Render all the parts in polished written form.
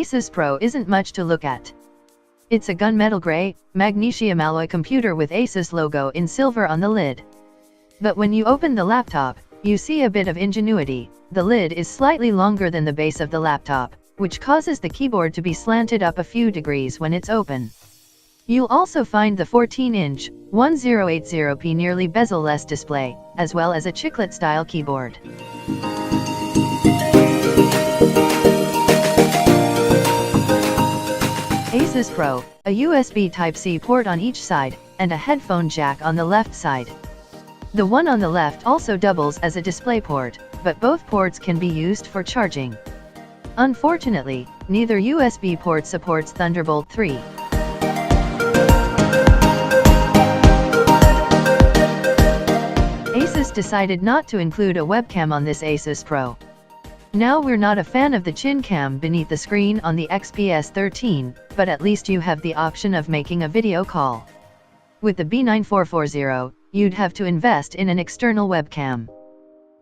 AsusPro isn't much to look at. It's a gunmetal gray, magnesium alloy computer with Asus logo in silver on the lid. But when you open the laptop, you see a bit of ingenuity. The lid is slightly longer than the base of the laptop, which causes the keyboard to be slanted up a few degrees when it's open. You'll also find the 14-inch, 1080p nearly bezel-less display, as well as a chiclet-style keyboard. AsusPro, a USB Type-C port on each side, and a headphone jack on the left side. The one on the left also doubles as a DisplayPort, but both ports can be used for charging. Unfortunately, neither USB port supports Thunderbolt 3. Asus decided not to include a webcam on this AsusPro. Now we're not a fan of the chin cam beneath the screen on the XPS 13, but at least you have the option of making a video call. With the B9440, you'd have to invest in an external webcam.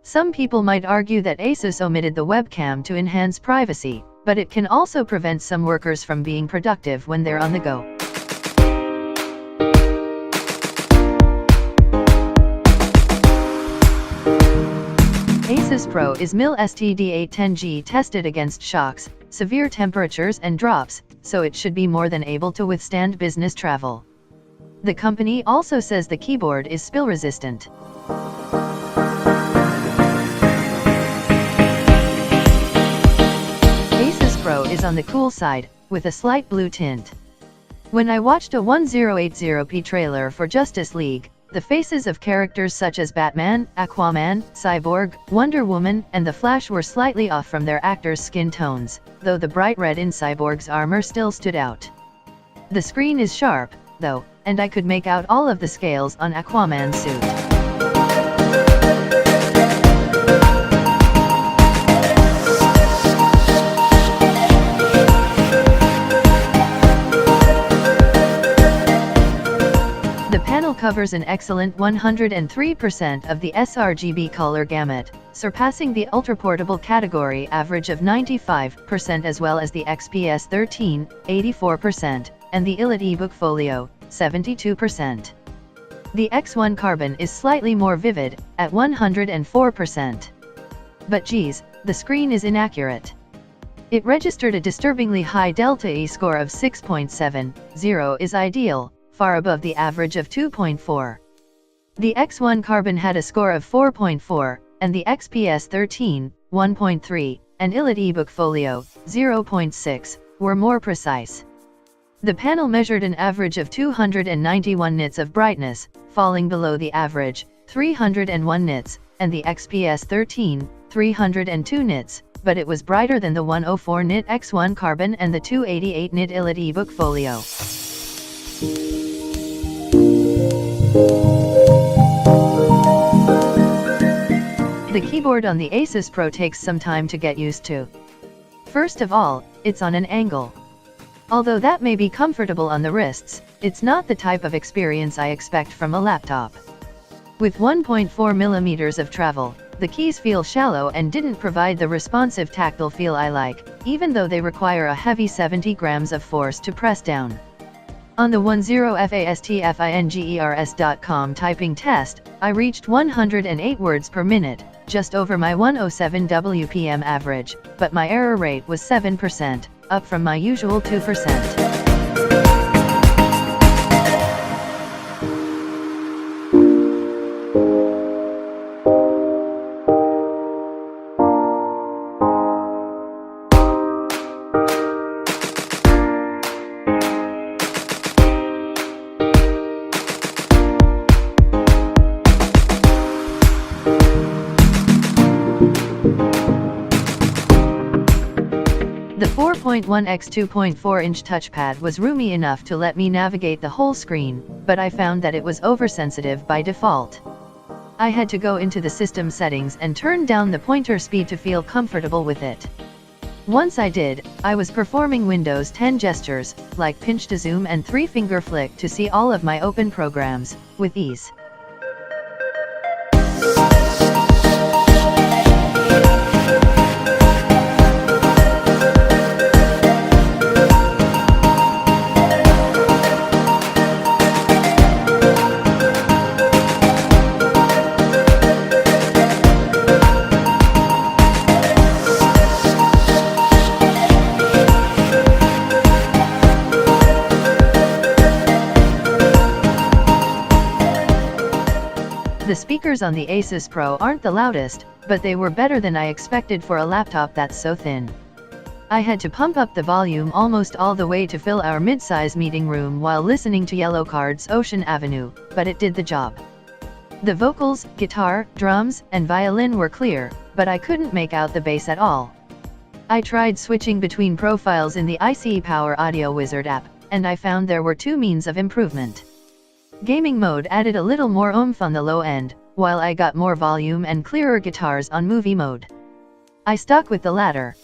Some people might argue that Asus omitted the webcam to enhance privacy, but it can also prevent some workers from being productive when they're on the go. AsusPro is MIL STD810G tested against shocks, severe temperatures and drops, so it should be more than able to withstand business travel. The company also says the keyboard is spill resistant. AsusPro is on the cool side, with a slight blue tint. When I watched a 1080p trailer for Justice League, the faces of characters such as Batman, Aquaman, Cyborg, Wonder Woman, and The Flash were slightly off from their actors' skin tones, though the bright red in Cyborg's armor still stood out. The screen is sharp, though, and I could make out all of the scales on Aquaman's suit. The panel covers an excellent 103% of the sRGB color gamut, surpassing the ultraportable category average of 95% as well as the XPS 13, 84%, and the etched ebook folio, 72%. The X1 Carbon is slightly more vivid, at 104%. But geez, the screen is inaccurate. It registered a disturbingly high delta E score of 6.70 is ideal, far above the average of 2.4. The X1 Carbon had a score of 4.4, and the XPS 13, 1.3, and etched ebook folio, 0.6, were more precise. The panel measured an average of 291 nits of brightness, falling below the average, 301 nits, and the XPS 13, 302 nits, but it was brighter than the 104 nit X1 Carbon and the 288 nit etched ebook folio. The keyboard on the AsusPro takes some time to get used to. First of all, it's on an angle. Although that may be comfortable on the wrists, it's not the type of experience I expect from a laptop. With 1.4 mm of travel, the keys feel shallow and didn't provide the responsive tactile feel I like, even though they require a heavy 70 grams of force to press down. On the 10fastfingers.com typing test, I reached 108 words per minute, just over my 107 WPM average, but my error rate was 7%, up from my usual 2%. The 4.1x 2.4-inch touchpad was roomy enough to let me navigate the whole screen, but I found that it was oversensitive by default. I had to go into the system settings and turn down the pointer speed to feel comfortable with it. Once I did, I was performing Windows 10 gestures, like pinch to zoom and 3-finger flick to see all of my open programs, with ease. The speakers on the AsusPro aren't the loudest, but they were better than I expected for a laptop that's so thin. I had to pump up the volume almost all the way to fill our mid-size meeting room while listening to Yellowcard's Ocean Avenue, but it did the job. The vocals, guitar, drums, and violin were clear, but I couldn't make out the bass at all. I tried switching between profiles in the IC Power Audio Wizard app, and I found there were two means of improvement. Gaming mode added a little more oomph on the low end, while I got more volume and clearer guitars on movie mode. I stuck with the latter.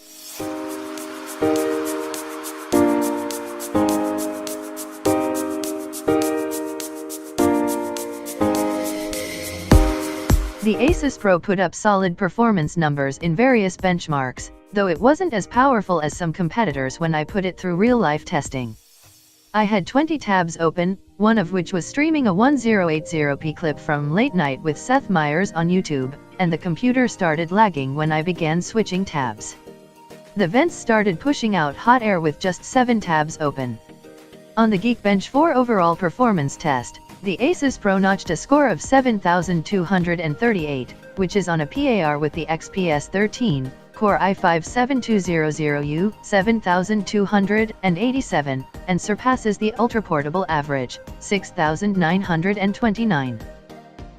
The AsusPro put up solid performance numbers in various benchmarks, though it wasn't as powerful as some competitors when I put it through real-life testing. I had 20 tabs open, one of which was streaming a 1080p clip from Late Night with Seth Meyers on YouTube, and the computer started lagging when I began switching tabs. The vents started pushing out hot air with just 7 tabs open. On the Geekbench 4 overall performance test, the AsusPro notched a score of 7,238, which is on a PAR with the XPS 13, Core i7-7500U, 7,287, and surpasses the ultraportable average, 6,929.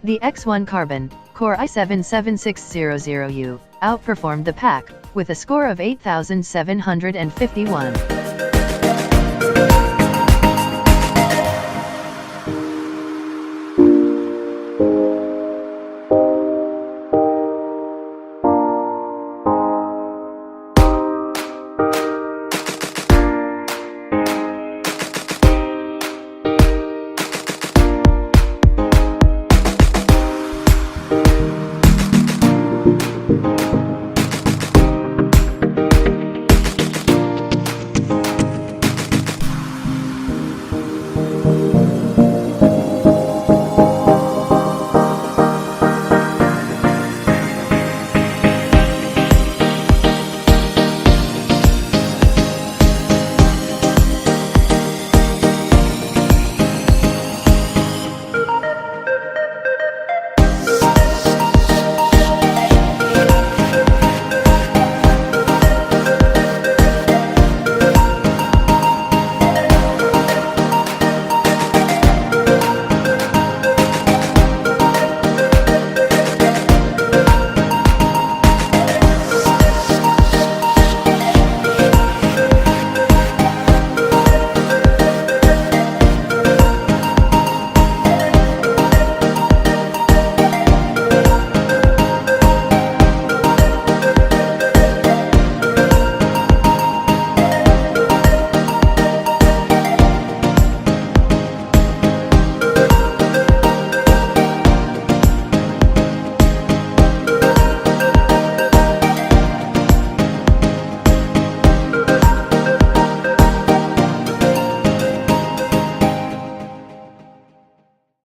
The X1 Carbon, Core i7-7600U, outperformed the pack, with a score of 8,751.